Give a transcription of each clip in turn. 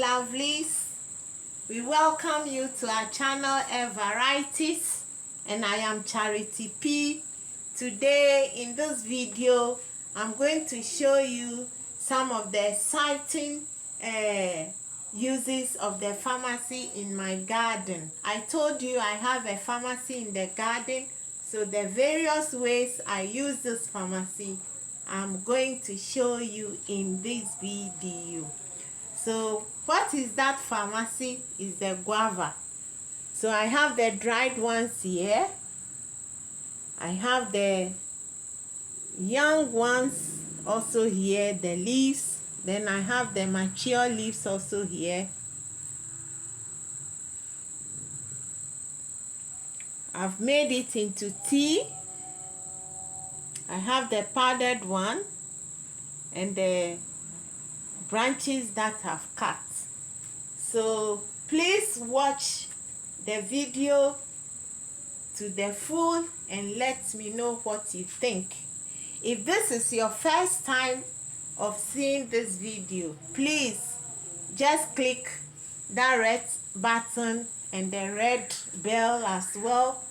lovelies. We welcome you to our channel Varieties, and I am Charity P. Today in this video I'm going to show you some of the exciting uses of the pharmacy in my garden. I told you I have a pharmacy in the garden, so the various ways I use this pharmacy I'm going to show you in this video. So what is that pharmacy? Is the guava. So I have the dried ones here. I have the young ones also here, the leaves. Then I have the mature leaves also here. I've made it into tea. I have the powdered one and the branches that I've cut. So please watch the video to the full and let me know what you think. If this is your first time of seeing this video, please just click that red button and the red bell as well,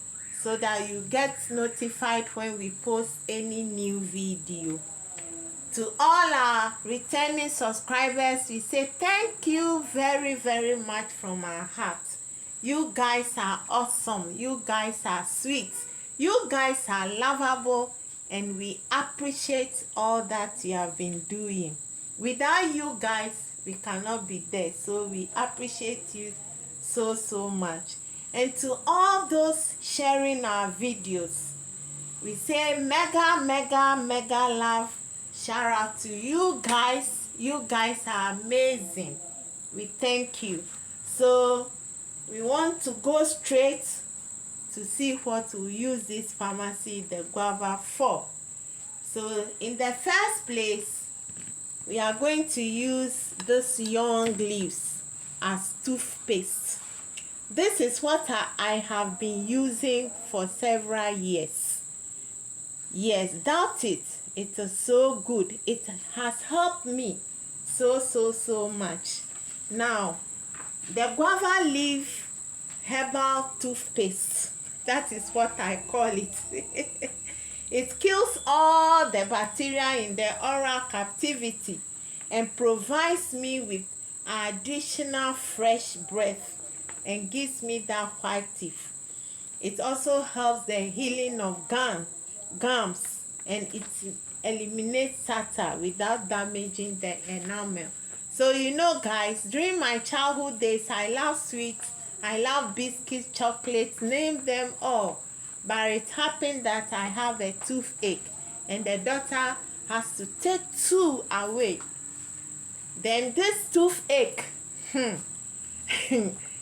so that you get notified when we post any new video. To all our returning subscribers, we say thank you very, very much from our heart. You guys are awesome. You guys are sweet. You guys are lovable, and we appreciate all that you have been doing. Without you guys, we cannot be there. So we appreciate you so much. And to all those sharing our videos, we say mega love. Shout out to you guys. You guys are amazing. We thank you. So we want to go straight to see what we use this pharmacy, the guava, for. So in the first place, we are going to use this young leaves as toothpaste. This is what I have been using for several years. Yes, doubt it. It is so good. It has helped me so much. Now, the guava leaf herbal toothpaste, that is what I call it. It kills all the bacteria in the oral cavity and provides me with additional fresh breath and gives me that white teeth. It also helps the healing of gums, and it eliminates tartar without damaging the enamel. So you know guys, during my childhood days, I love sweets, I love biscuits, chocolates, name them all. But it happened that I have a toothache and the doctor has to take 2 away. Then this toothache,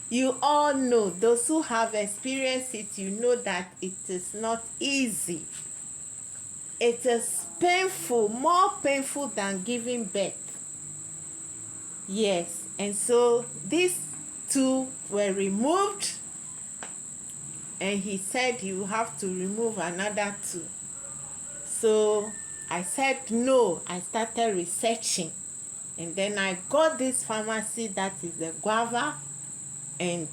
you all know, those who have experienced it, you know that it is not easy. It is painful, more painful than giving birth. Yes, and so these 2 were removed, and he said you have to remove another 2. So I said no. I started researching, and then I got this pharmacy that is the guava, and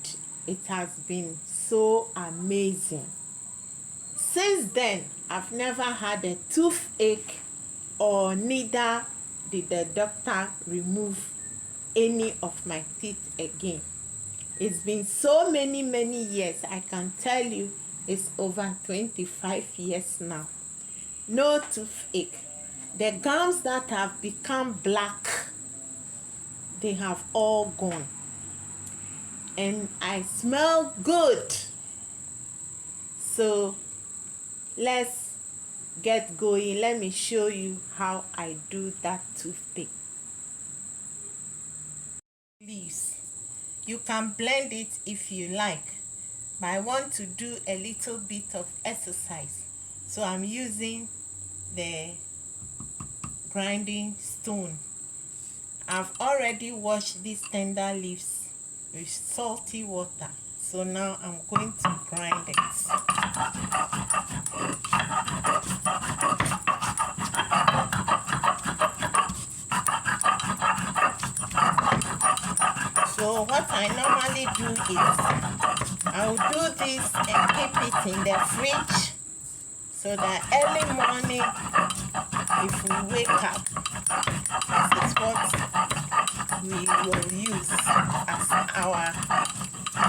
it has been so amazing. Since then, I've never had a toothache, or neither did the doctor remove any of my teeth again. It's been so many years. I can tell you it's over 25 years now. No toothache. The gums that have become black, they have all gone. And I smell good. So let's get going. Let me show you how I do that toothpaste. Leaves. You can blend it if you like, but I want to do a little bit of exercise, so I'm using the grinding stone. I've already washed these tender leaves with salty water, so now I'm going to grind it. So what I normally do is I'll do this and keep it in the fridge so that early morning if we wake up, this is what we will use as our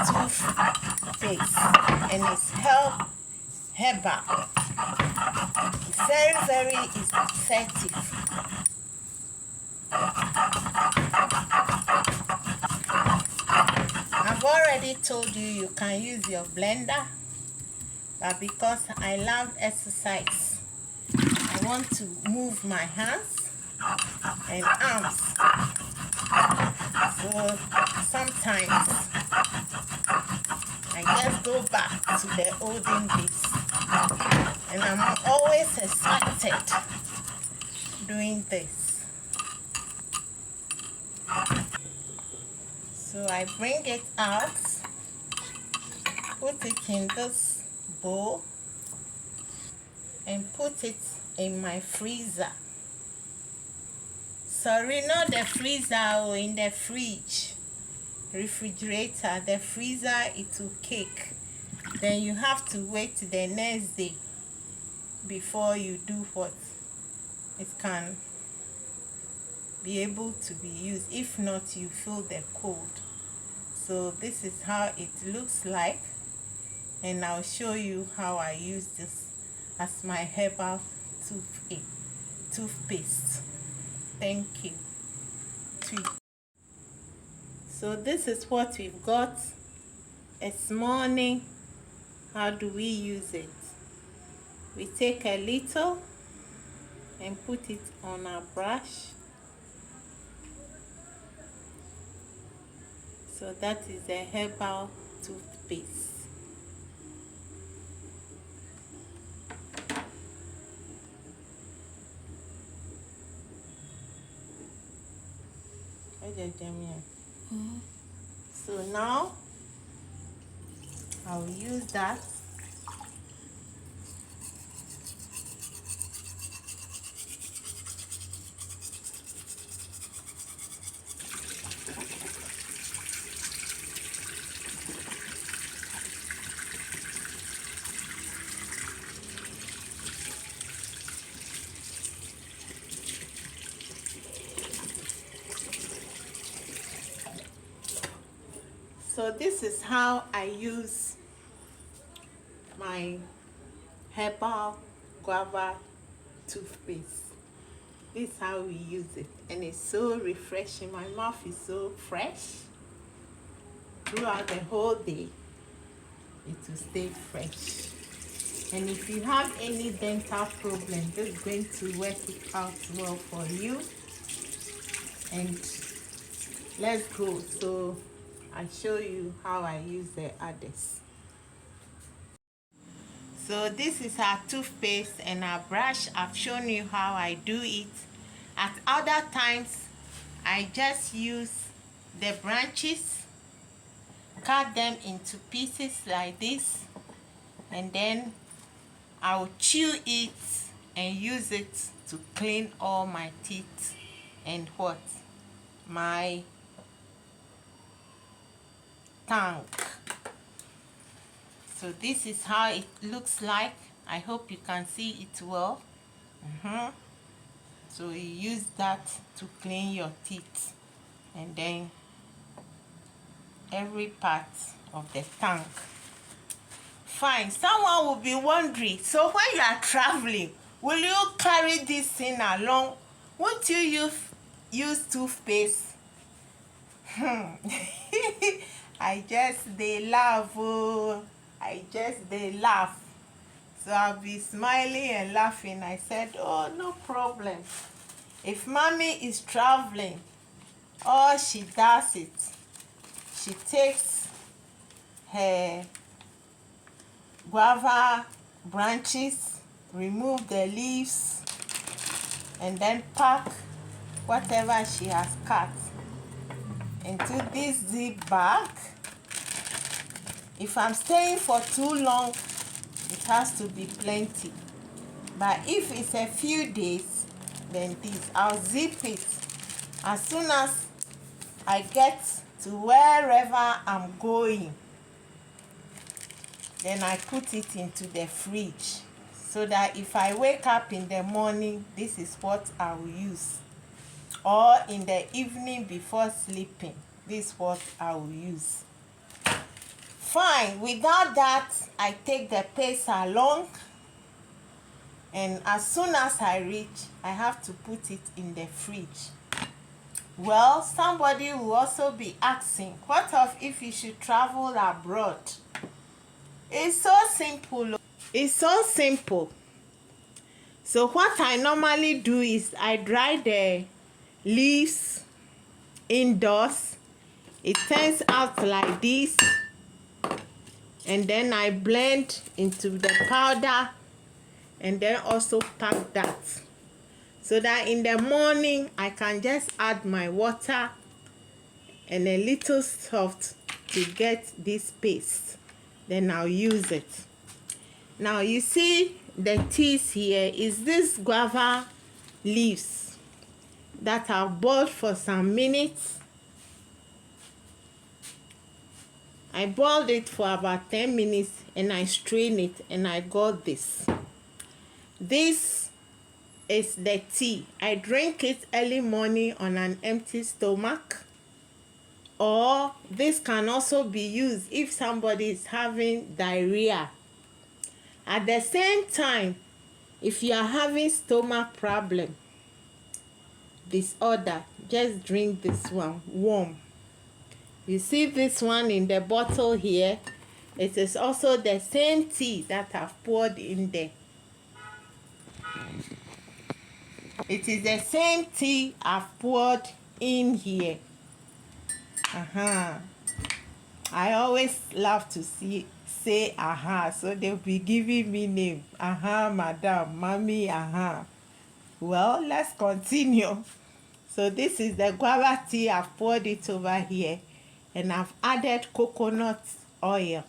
toothpaste, and it's herbal. Very, very effective. I've already told you can use your blender, but because I love exercise, I want to move my hands and arms. So sometimes I just go back to the olden days, and I'm always excited doing this. So I bring it out, put it in this bowl, and put it in my freezer. Sorry, not the freezer or in the fridge, refrigerator. The freezer, it will cake. Then you have to wait the next day before you do what it can be able to be used. If not, you feel the cold. So this is how it looks like, and I'll show you how I use this as my herbal toothpaste. Thank you. So this is what we've got. It's morning. How do we use it? We take a little and put it on our brush. So that is a herbal toothpaste. So now I'll use that. So this is how I use my herbal guava toothpaste. This is how we use it, and it's so refreshing. My mouth is so fresh throughout the whole day. It will stay fresh. And if you have any dental problem, this is going to work it out well for you. And let's go. So I'll show you how I use the others. So this is our toothpaste and our brush. I've shown you how I do it. At other times, I just use the branches, cut them into pieces like this, and then I'll chew it and use it to clean all my teeth and what? My tongue. So this is how it looks like. I hope you can see it well. So you use that to clean your teeth, and then every part of the tongue. Fine. Someone will be wondering, so when you are traveling, will you carry this thing along? Won't you use toothpaste? They laugh. Oh. They laugh. So I'll be smiling and laughing. I said, oh, no problem. If mommy is traveling, all she does it, she takes her guava branches, remove the leaves, and then pack whatever she has cut into this zip bag. If I'm staying for too long, it has to be plenty. But if it's a few days, then I'll zip it. As soon as I get to wherever I'm going. Then I put it into the fridge so that if I wake up in the morning, this is what I will use. Or in the evening before sleeping, this is what I will use. Fine. Without that, I take the paste along, and as soon as I reach, I have to put it in the fridge. Well, somebody will also be asking, what if you should travel abroad? It's so simple. It's so simple. So what I normally do is I dry the leaves indoors. It turns out like this, and then I blend into the powder, and then also pack that, so that in the morning I can just add my water and a little salt to get this paste. Then I'll use it. Now you see the teas here is this guava leaves that I've boiled for some minutes. I boiled it for about 10 minutes and I strained it, and I got this. This is the tea. I drink it early morning on an empty stomach. Or this can also be used if somebody is having diarrhea. At the same time, if you are having stomach problem, disorder, just drink this one warm. You see this one in the bottle here. It is also the same tea that I've poured in there. It is the same tea I've poured in here. I always love to say so they'll be giving me name. Madam, mommy, Well, let's continue. So this is the guava tea. I've poured it over here, and I've added coconut oil.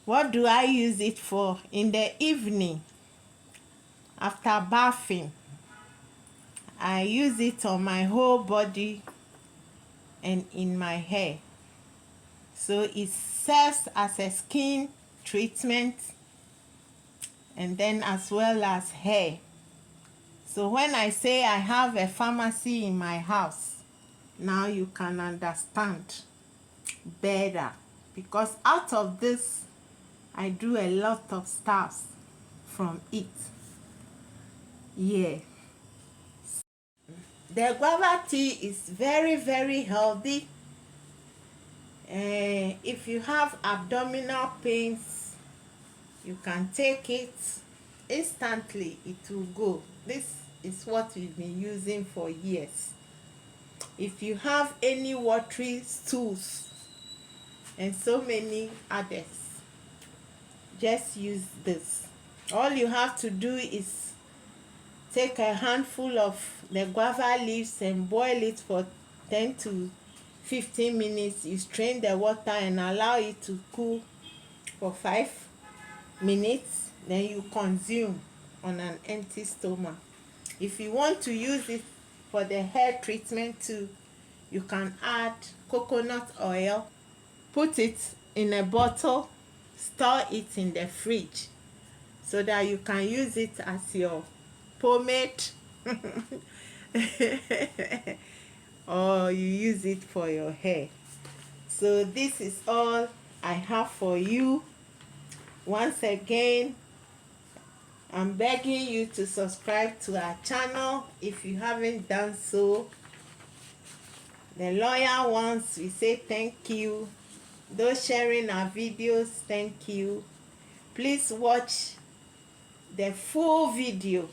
What do I use it for? In the evening, after bathing, I use it on my whole body and in my hair. So it serves as a skin treatment, and then as well as hair. So when I say I have a pharmacy in my house, now you can understand better, because out of this I do a lot of stuff from it. Yeah. The guava tea is very, very healthy. If you have abdominal pains, you can take it instantly. It will go. This is what we've been using for years. If you have any watery stools and so many others, just use this. All you have to do is take a handful of the guava leaves and boil it for 10 to 15 minutes. You strain the water and allow it to cool for 5 minutes. Then you consume on an empty stomach. If you want to use it for the hair treatment too, you can add coconut oil, put it in a bottle, store it in the fridge so that you can use it as your pomade or you use it for your hair. So this is all I have for you. Once again, I'm begging you to subscribe to our channel if you haven't done so. The loyal ones, we say thank you. Those sharing our videos, thank you. Please watch the full video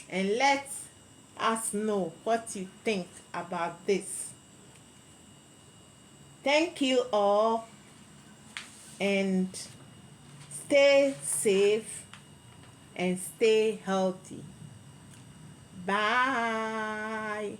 and let us know what you think about this. Thank you all, and stay safe and stay healthy. Bye.